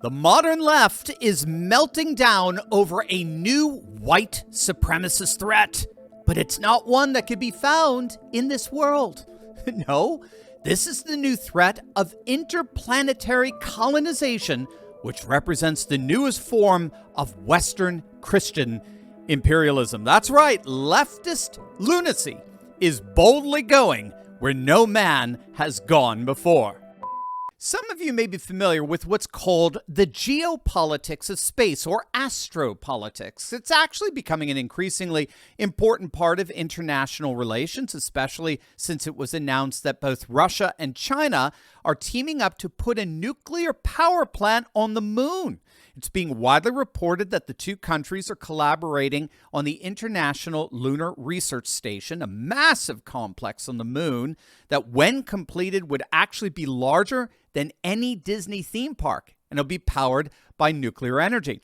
The modern left is melting down over a new white supremacist threat, but it's not one that could be found in this world. No, this is the new threat of interplanetary colonization, which represents the newest form of Western Christian imperialism. That's right, leftist lunacy is boldly going where no man has gone before. Some of you may be familiar with what's called the geopolitics of space, or astropolitics. It's actually becoming an increasingly important part of international relations, especially since it was announced that both Russia and China are teaming up to put a nuclear power plant on the moon. It's being widely reported that the two countries are collaborating on the International Lunar Research Station, a massive complex on the moon that, when completed, would actually be larger than any Disney theme park, and it'll be powered by nuclear energy.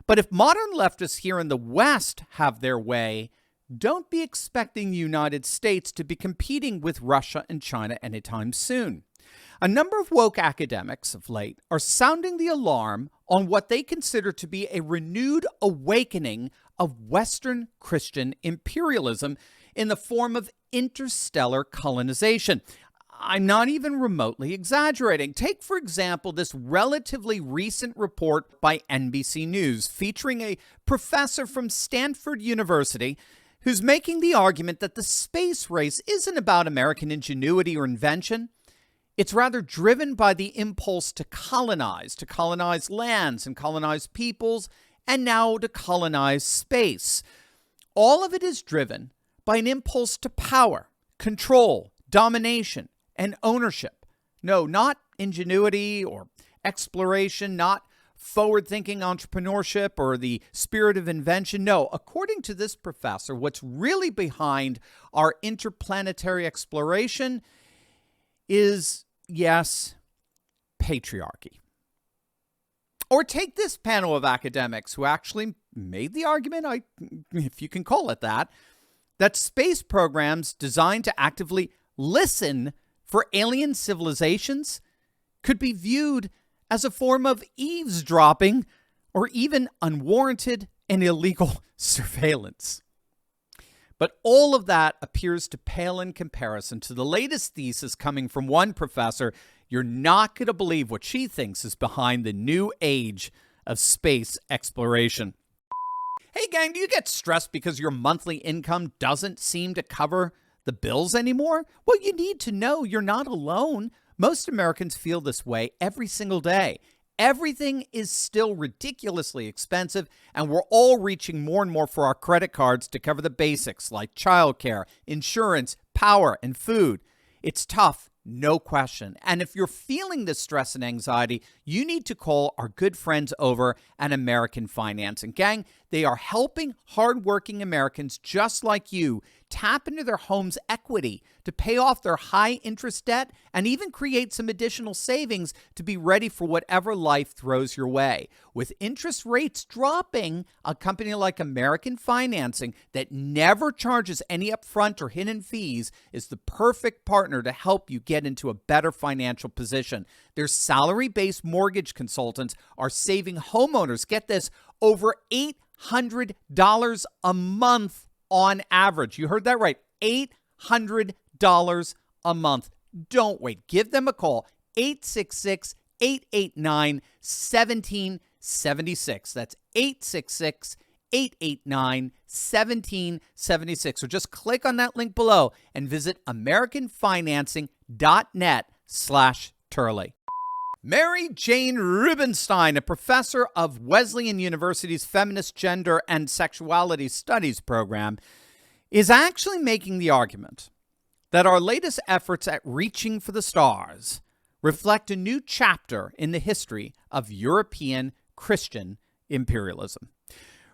But if modern leftists here in the West have their way, don't be expecting the United States to be competing with Russia and China anytime soon. A number of woke academics of late are sounding the alarm on what they consider to be a renewed awakening of Western Christian imperialism in the form of interstellar colonization. I'm not even remotely exaggerating. Take, for example, this relatively recent report by NBC News featuring a professor from Stanford University who's making the argument that the space race isn't about American ingenuity or invention. It's rather driven by the impulse to colonize lands and colonize peoples, and now to colonize space. All of it is driven by an impulse to power, control, domination, and ownership. No, not ingenuity or exploration, not forward-thinking entrepreneurship or the spirit of invention. No, according to this professor, what's really behind our interplanetary exploration is, yes, patriarchy. Or take this panel of academics who actually made the argument, if you can call it that space programs designed to actively listen for alien civilizations could be viewed as a form of eavesdropping or even unwarranted and illegal surveillance. But all of that appears to pale in comparison to the latest thesis coming from one professor. You're not going to believe what she thinks is behind the new age of space exploration. Hey gang, do you get stressed because your monthly income doesn't seem to cover the bills anymore? Well, you need to know you're not alone. Most Americans feel this way every single day. Everything is still ridiculously expensive, and we're all reaching more and more for our credit cards to cover the basics like childcare, insurance, power, and food. It's tough, no question. And if you're feeling this stress and anxiety, you need to call our good friends over at American Finance. And gang, they are helping hardworking Americans just like you tap into their home's equity to pay off their high-interest debt and even create some additional savings to be ready for whatever life throws your way. With interest rates dropping, a company like American Financing that never charges any upfront or hidden fees is the perfect partner to help you get into a better financial position. Their salary-based mortgage consultants are saving homeowners, get this, over $800 a month on average. You heard that right, $800 a month. Don't wait. Give them a call, 866-889-1776. That's 866-889-1776. Or just click on that link below and visit americanfinancing.net/Turley. Mary Jane Rubenstein, a professor of Wesleyan University's Feminist Gender and Sexuality Studies program, is actually making the argument that our latest efforts at reaching for the stars reflect a new chapter in the history of European Christian imperialism.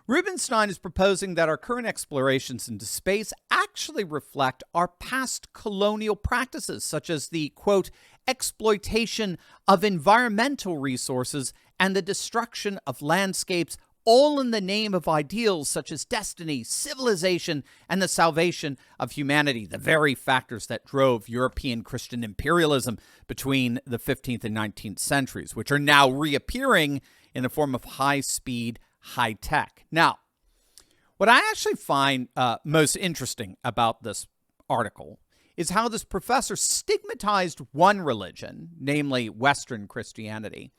Rubenstein is proposing that our current explorations into space actually reflect our past colonial practices, such as the, quote, exploitation of environmental resources and the destruction of landscapes all in the name of ideals such as destiny, civilization, and the salvation of humanity, the very factors that drove European Christian imperialism between the 15th and 19th centuries, which are now reappearing in the form of high-speed, high-tech. Now, what I actually find most interesting about this article is how this professor stigmatized one religion, namely Western Christianity,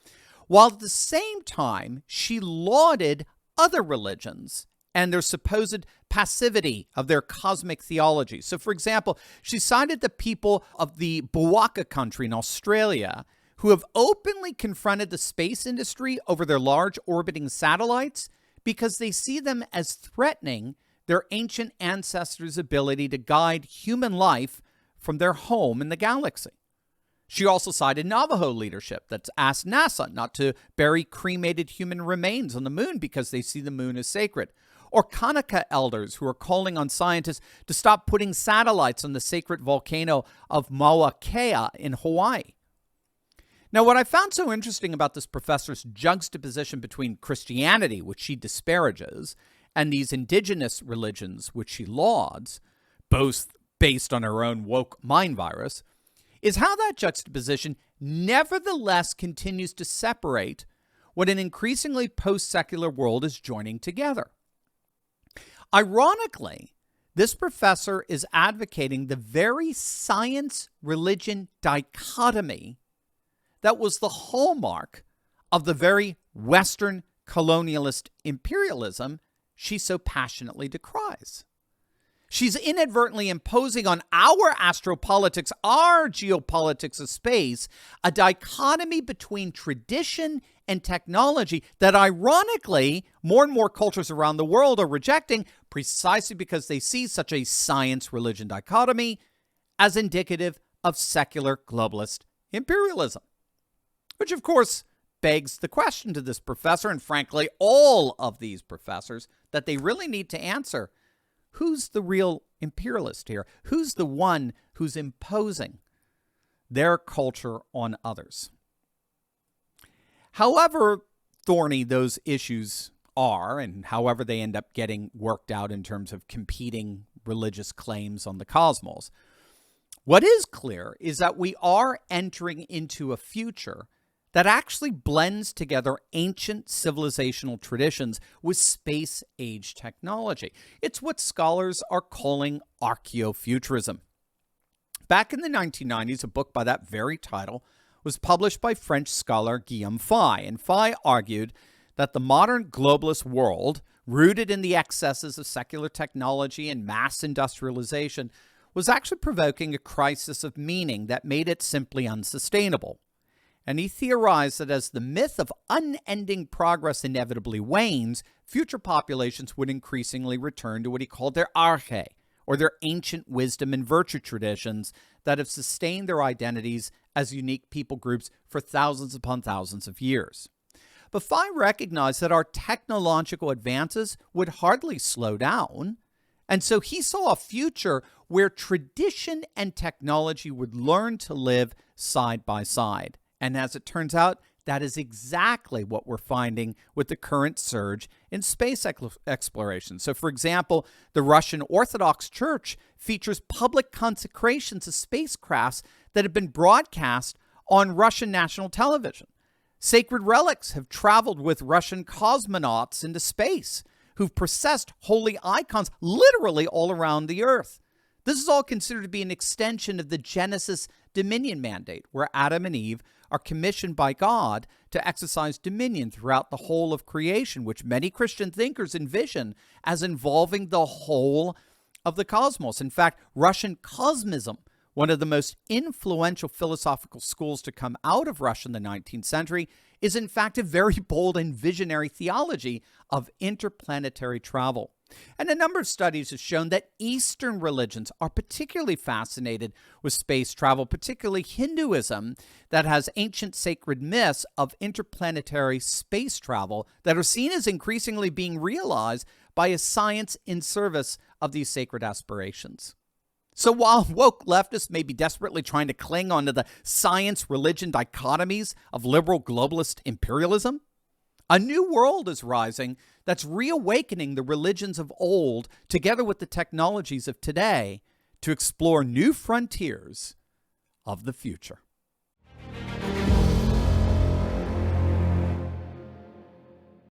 while at the same time she lauded other religions and their supposed passivity of their cosmic theology. So, for example, she cited the people of the Bawaka country in Australia who have openly confronted the space industry over their large orbiting satellites because they see them as threatening their ancient ancestors' ability to guide human life from their home in the galaxy. She also cited Navajo leadership that's asked NASA not to bury cremated human remains on the moon because they see the moon as sacred. Or Kanaka elders who are calling on scientists to stop putting satellites on the sacred volcano of Mauna Kea in Hawaii. Now, what I found so interesting about this professor's juxtaposition between Christianity, which she disparages, and these indigenous religions, which she lauds, both based on her own woke mind virus, is how that juxtaposition nevertheless continues to separate what an increasingly post-secular world is joining together. Ironically, this professor is advocating the very science-religion dichotomy that was the hallmark of the very Western colonialist imperialism she so passionately decries. She's inadvertently imposing on our astropolitics, our geopolitics of space, a dichotomy between tradition and technology that ironically more and more cultures around the world are rejecting precisely because they see such a science-religion dichotomy as indicative of secular globalist imperialism. Which, of course, begs the question to this professor, and frankly, all of these professors, that they really need to answer. Who's the real imperialist here? Who's the one who's imposing their culture on others? However thorny those issues are, and however they end up getting worked out in terms of competing religious claims on the cosmos, what is clear is that we are entering into a future that actually blends together ancient civilizational traditions with space-age technology. It's what scholars are calling archaeofuturism. Back in the 1990s, a book by that very title was published by French scholar Guillaume Faye, and Faye argued that the modern globalist world, rooted in the excesses of secular technology and mass industrialization, was actually provoking a crisis of meaning that made it simply unsustainable. And he theorized that as the myth of unending progress inevitably wanes, future populations would increasingly return to what he called their arche, or their ancient wisdom and virtue traditions that have sustained their identities as unique people groups for thousands upon thousands of years. But Faye recognized that our technological advances would hardly slow down, and so he saw a future where tradition and technology would learn to live side by side. And as it turns out, that is exactly what we're finding with the current surge in space exploration. So, for example, the Russian Orthodox Church features public consecrations of spacecrafts that have been broadcast on Russian national television. Sacred relics have traveled with Russian cosmonauts into space, who've processed holy icons literally all around the Earth. This is all considered to be an extension of the Genesis dominion mandate, where Adam and Eve are commissioned by God to exercise dominion throughout the whole of creation, which many Christian thinkers envision as involving the whole of the cosmos. In fact, Russian cosmism, one of the most influential philosophical schools to come out of Russia in the 19th century, is in fact a very bold and visionary theology of interplanetary travel. And a number of studies have shown that Eastern religions are particularly fascinated with space travel, particularly Hinduism, that has ancient sacred myths of interplanetary space travel that are seen as increasingly being realized by a science in service of these sacred aspirations. So while woke leftists may be desperately trying to cling onto the science-religion dichotomies of liberal globalist imperialism, A new world is rising that's reawakening the religions of old together with the technologies of today to explore new frontiers of the future.